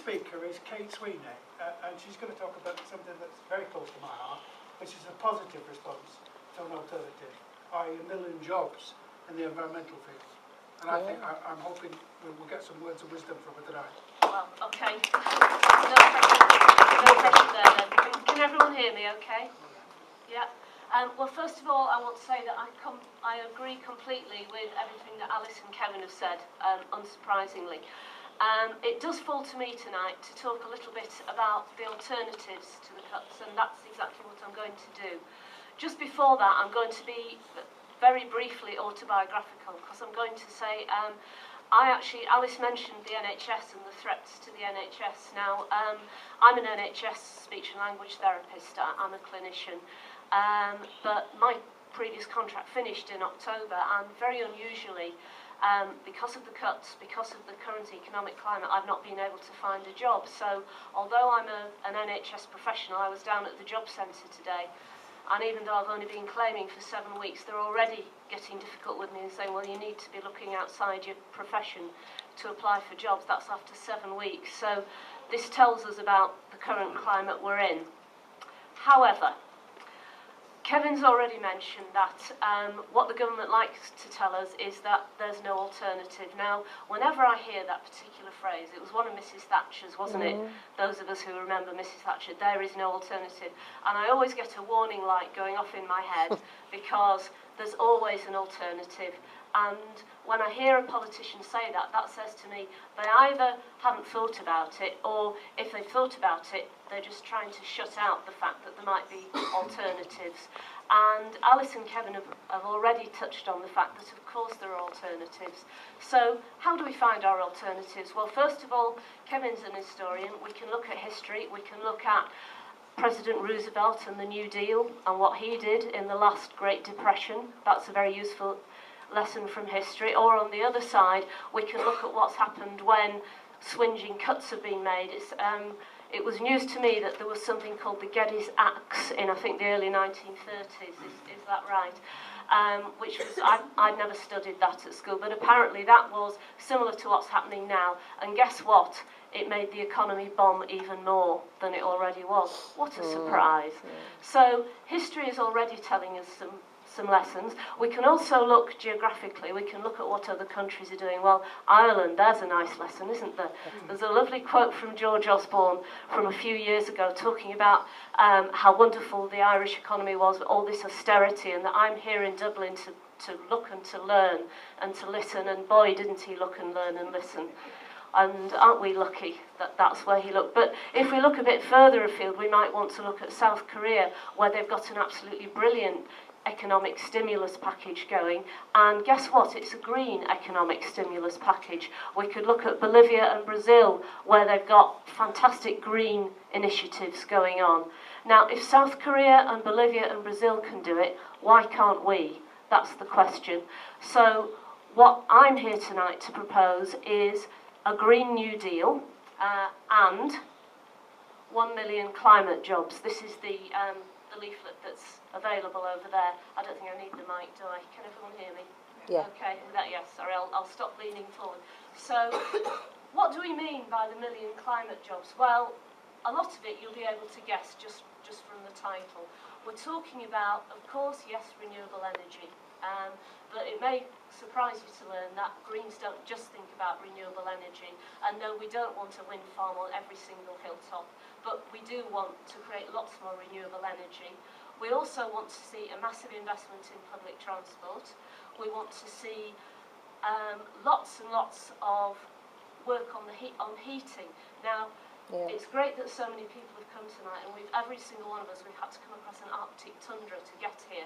speaker is Kate Sweeney, and she's going to talk about something that's very close to my heart, which is a positive response to an alternative, i.e. a million jobs in the environmental field. And I think I'm hoping we'll get some words of wisdom from her tonight. Well, okay. No pressure there then. Can everyone hear me okay? Yeah. Well, first of all, I want to say that I agree completely with everything that Alice and Kevin have said, unsurprisingly. It does fall to me tonight to talk a little bit about the alternatives to the cuts, and that's exactly what I'm going to do. Just before that, I'm going to be very briefly autobiographical, because I'm going to say, Alice mentioned the NHS and the threats to the NHS. Now, I'm an NHS speech and language therapist, I'm a clinician, but my previous contract finished in October, and very unusually, because of the cuts, because of the current economic climate, I've not been able to find a job. So, although I'm an NHS professional, I was down at the job centre today, and even though I've only been claiming for 7 weeks, they're already getting difficult with me and saying, well, you need to be looking outside your profession to apply for jobs. That's after 7 weeks. So this tells us about the current climate we're in. However, Kevin's already mentioned that what the government likes to tell us is that there's no alternative. Now, whenever I hear that particular phrase, it was one of Mrs. Thatcher's, wasn't it? Those of us who remember Mrs. Thatcher, there is no alternative. And I always get a warning light going off in my head because there's always an alternative. And when I hear a politician say that, that says to me they either haven't thought about it, or if they've thought about it, they're just trying to shut out the fact that there might be alternatives. And Alice and Kevin have already touched on the fact that, of course, there are alternatives. So how do we find our alternatives? Well, first of all, Kevin's an historian. We can look at history. We can look at President Roosevelt and the New Deal and what he did in the last Great Depression. That's a very useful lesson from history. Or on the other side, we can look at what's happened when swinging cuts have been made. It was news to me that there was something called the Geddes Axe in, I think, the early 1930s. Is that right? Which was, I'd never studied that at school, but apparently that was similar to what's happening now. And guess what? It made the economy bomb even more than it already was. What a surprise. So history is already telling us some lessons. We can also look geographically. We can look at what other countries are doing. Well, Ireland, there's a nice lesson, isn't there? There's a lovely quote from George Osborne from a few years ago talking about how wonderful the Irish economy was, all this austerity, and that I'm here in Dublin to look and to learn and to listen, and boy, didn't he look and learn and listen. And aren't we lucky that that's where he looked? But if we look a bit further afield, we might want to look at South Korea, where they've got an absolutely brilliant economic stimulus package going, and guess what? It's a green economic stimulus package. We could look at Bolivia and Brazil, where they've got fantastic green initiatives going on. Now, if South Korea and Bolivia and Brazil can do it, why can't we? That's the question. So what I'm here tonight to propose is a Green New Deal and 1 million climate jobs. This is the leaflet that's available over there. I don't think I need the mic, do I? Can everyone hear me? Yeah. Okay, yes, sorry, I'll stop leaning forward. So, what do we mean by the million climate jobs? Well, a lot of it you'll be able to guess just from the title. We're talking about, of course, yes, renewable energy, but it may surprise you to learn that Greens don't just think about renewable energy, and no, we don't want a wind farm on every single hilltop, but we do want to create lots more renewable energy. We also want to see a massive investment in public transport. We want to see lots and lots of work on heating. Now, it's great that so many people have come tonight, and every single one of us, we've had to come across an Arctic tundra to get here.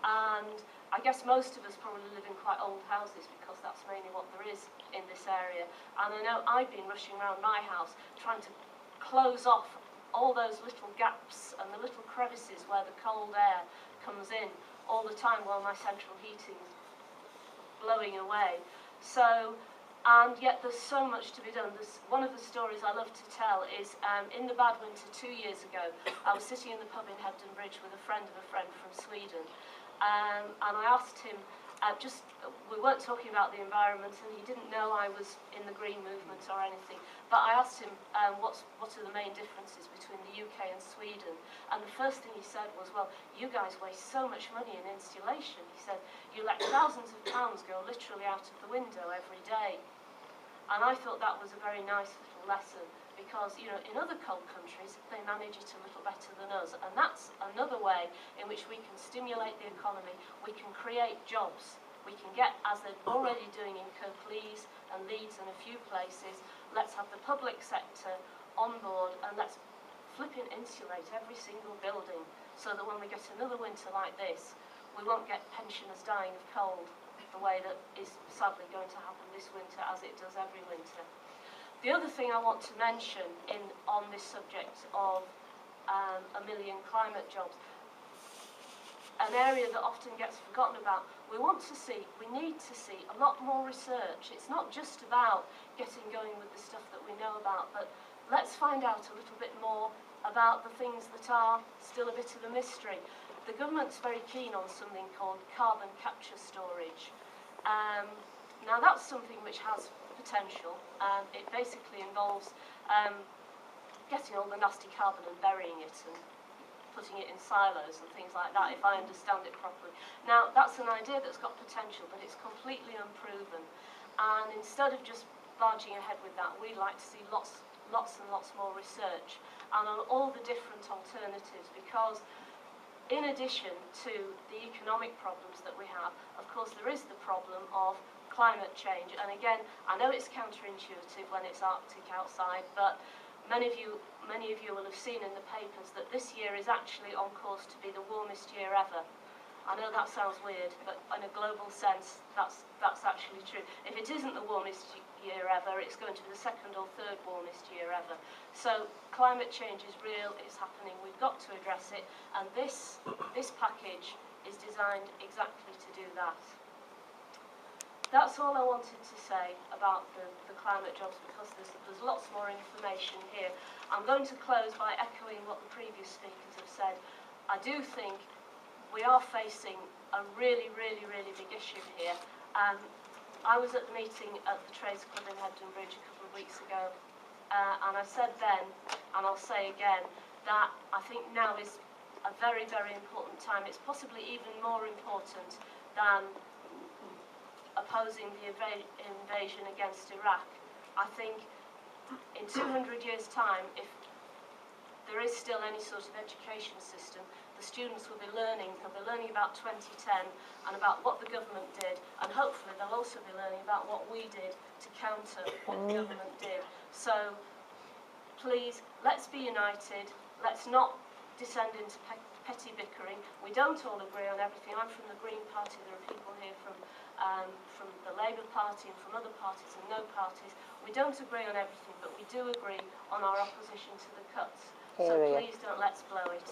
And I guess most of us probably live in quite old houses because that's mainly what there is in this area. And I know I've been rushing around my house trying to close off all those little gaps and the little crevices where the cold air comes in all the time while my central heating's blowing away. So, and yet there's so much to be done. One of the stories I love to tell is in the bad winter 2 years ago, I was sitting in the pub in Hebden Bridge with a friend of a friend from Sweden, and I asked him, we weren't talking about the environment, and he didn't know I was in the green movement or anything, but but I asked him what are the main differences between the UK and Sweden, and the first thing he said was, well, you guys waste so much money in installation. He said, you let thousands of pounds go literally out of the window every day. And I thought that was a very nice little lesson, because, you know, in other cold countries, they manage it a little better than us. And that's another way in which we can stimulate the economy, we can create jobs. We can get, as they're already doing in Kirklees and Leeds and a few places, let's have the public sector on board and let's flipping insulate every single building so that when we get another winter like this, we won't get pensioners dying of cold the way that is sadly going to happen this winter as it does every winter. The other thing I want to mention on this subject of 1 million climate jobs, an area that often gets forgotten about, we need to see a lot more research. It's not just about getting going with the stuff that we know about, but let's find out a little bit more about the things that are still a bit of a mystery. The government's very keen on something called carbon capture storage. Now that's something which has potential. It basically involves getting all the nasty carbon and burying it and putting it in silos and things like that, if I understand it properly. Now, that's an idea that's got potential, but it's completely unproven. And instead of just barging ahead with that, we'd like to see lots and lots more research and on all the different alternatives, because in addition to the economic problems that we have, of course, there is the problem of climate change. And again, I know it's counterintuitive when it's Arctic outside, but many of you will have seen in the papers that this year is actually on course to be the warmest year ever. I know that sounds weird, but in a global sense, that's actually true. If it isn't the warmest year ever, it's going to be the second or third warmest year ever. So climate change is real, it's happening, we've got to address it, and this package is designed exactly to do that. That's all I wanted to say about the climate jobs, because there's lots more information here. I'm going to close by echoing what the previous speakers have said. I do think we are facing a really, really, really big issue here. I was at the meeting at the Trades Club in Hebden Bridge a couple of weeks ago, and I said then, and I'll say again, that I think now is a very, very important time. It's possibly even more important than opposing the invasion against Iraq. I think in 200 years' time, if there is still any sort of education system, the students will be learning, they'll be learning about 2010 and about what the government did, and hopefully they'll also be learning about what we did to counter what the government did. So please, let's be united, let's not descend into petty bickering. We don't all agree on everything. I'm from the Green Party, there are people here from the Labour Party and from other parties and no parties. We don't agree on everything, but we do agree on our opposition to the cuts. So please don't let's blow it.